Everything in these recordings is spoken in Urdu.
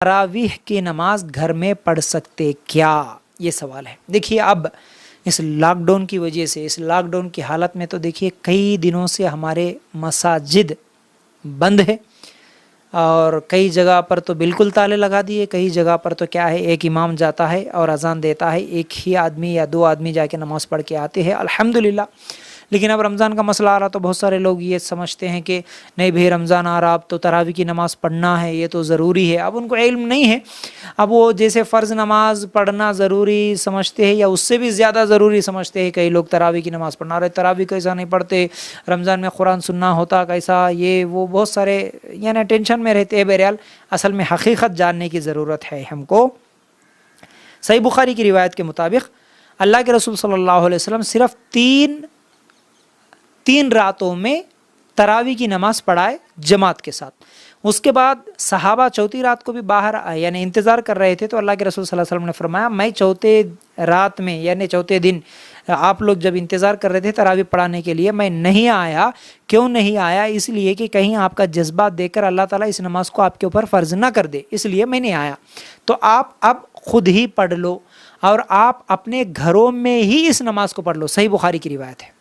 تراویح کی نماز گھر میں پڑھ سکتے کیا؟ یہ سوال ہے۔ دیکھیے اب اس لاک ڈاؤن کی وجہ سے، اس لاک ڈاؤن کی حالت میں تو دیکھیے کئی دنوں سے ہمارے مساجد بند ہے، اور کئی جگہ پر تو بالکل تالے لگا دیے، کئی جگہ پر تو کیا ہے، ایک امام جاتا ہے اور اذان دیتا ہے، ایک ہی آدمی یا دو آدمی جا کے نماز پڑھ کے آتے ہیں الحمدللہ۔ لیکن اب رمضان کا مسئلہ آ رہا تو بہت سارے لوگ یہ سمجھتے ہیں کہ نہیں بھائی رمضان آ رہا، اب تو تراویح کی نماز پڑھنا ہے، یہ تو ضروری ہے۔ اب ان کو علم نہیں ہے، اب وہ جیسے فرض نماز پڑھنا ضروری سمجھتے ہیں یا اس سے بھی زیادہ ضروری سمجھتے ہیں کئی لوگ تراویح کی نماز پڑھنا۔ رہے تراویح کیسا نہیں پڑھتے، رمضان میں قرآن سننا ہوتا کیسا، یہ وہ بہت سارے یعنی ٹینشن میں رہتے ہیں۔ بہرحال اصل میں حقیقت جاننے کی ضرورت ہے ہم کو۔ صحیح بخاری کی روایت کے مطابق اللہ کے رسول صلی اللہ علیہ وسلم صرف تین راتوں میں تراویح کی نماز پڑھائے جماعت کے ساتھ۔ اس کے بعد صحابہ چوتھی رات کو بھی باہر یعنی انتظار کر رہے تھے، تو اللہ کے رسول صلی اللہ علیہ وسلم نے فرمایا میں چوتھے رات میں یعنی چوتھے دن آپ لوگ جب انتظار کر رہے تھے تراویح پڑھانے کے لیے، میں نہیں آیا۔ کیوں نہیں آیا؟ اس لیے کہ کہیں آپ کا جذبات دیکھ کر اللہ تعالیٰ اس نماز کو آپ کے اوپر فرض نہ کر دے، اس لیے میں نہیں آیا۔ تو آپ اب خود ہی پڑھ لو اور آپ اپنے گھروں میں ہی اس نماز کو پڑھ لو۔ صحیح بخاری کی روایت ہے،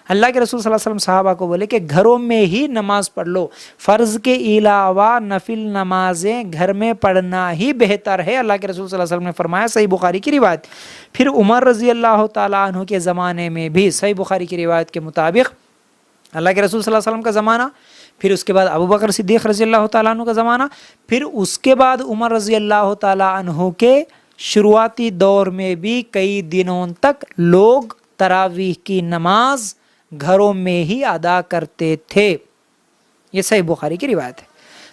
اللہ کے رسول صلی اللہ علیہ وسلم صحابہ کو بولے کہ گھروں میں ہی نماز پڑھ لو، فرض کے علاوہ نفل نمازیں گھر میں پڑھنا ہی بہتر ہے، اللہ کے رسول صلی اللہ علیہ وسلم نے فرمایا۔ صحیح بخاری کی روایت۔ پھر عمر رضی اللہ تعالیٰ عنہ کے زمانے میں بھی صحیح بخاری کی روایت کے مطابق اللہ کے رسول صلی اللہ علیہ وسلم کا زمانہ، پھر اس کے بعد ابو بکر صدیق رضی اللہ تعالیٰ عنہ کا زمانہ، پھر اس کے بعد عمر رضی اللہ تعالیٰ عنہ کے شروعاتی دور میں بھی کئی دنوں تک لوگ تراویح کی نماز گھروں میں ہی ادا کرتے تھے۔ یہ صحیح بخاری کی روایت ہے۔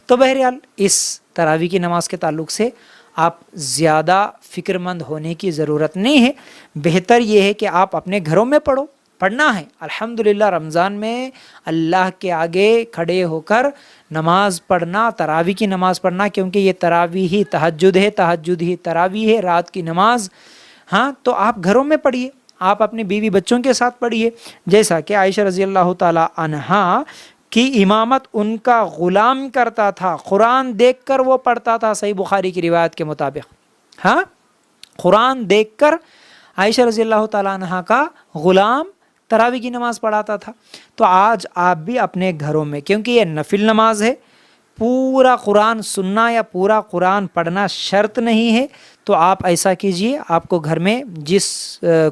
تو بہرحال اس تراویح کی نماز کے تعلق سے آپ زیادہ فکر مند ہونے کی ضرورت نہیں ہے، بہتر یہ ہے کہ آپ اپنے گھروں میں پڑھنا ہے۔ الحمدللہ رمضان میں اللہ کے آگے کھڑے ہو کر نماز پڑھنا، تراویح کی نماز پڑھنا، کیونکہ یہ تراویح ہی تہجد ہے، تہجد ہی تراویح ہے، رات کی نماز۔ ہاں تو آپ گھروں میں پڑھیے، آپ اپنے بیوی بچوں کے ساتھ پڑھیے، جیسا کہ عائشہ رضی اللہ تعالی عنہا کی امامت ان کا غلام کرتا تھا، قرآن دیکھ کر وہ پڑھتا تھا۔ صحیح بخاری کی روایت کے مطابق ہاں قرآن دیکھ کر عائشہ رضی اللہ تعالی عنہا کا غلام تراویح کی نماز پڑھاتا تھا۔ تو آج آپ بھی اپنے گھروں میں، کیونکہ یہ نفل نماز ہے، پورا قرآن سننا یا پورا قرآن پڑھنا شرط نہیں ہے، تو آپ ایسا کیجئے، آپ کو گھر میں جس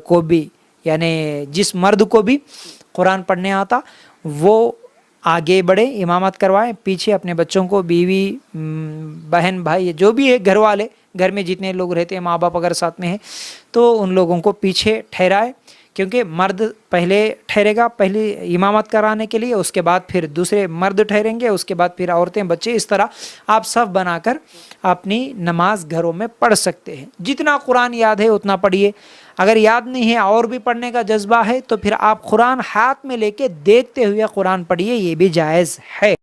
کو بھی یعنی جس مرد کو بھی قرآن پڑھنے آتا وہ آگے بڑھے، امامت کروائے، پیچھے اپنے بچوں کو، بیوی بہن بھائی جو بھی ہے گھر والے، گھر میں جتنے لوگ رہتے ہیں، ماں باپ اگر ساتھ میں ہیں تو ان لوگوں کو پیچھے ٹھہرائے، کیونکہ مرد پہلے ٹھہرے گا پہلی امامت کرانے کے لیے، اس کے بعد پھر دوسرے مرد ٹھہریں گے، اس کے بعد پھر عورتیں بچے، اس طرح آپ صف بنا کر اپنی نماز گھروں میں پڑھ سکتے ہیں۔ جتنا قرآن یاد ہے اتنا پڑھیے، اگر یاد نہیں ہے اور بھی پڑھنے کا جذبہ ہے تو پھر آپ قرآن ہاتھ میں لے کے دیکھتے ہوئے قرآن پڑھیے، یہ بھی جائز ہے۔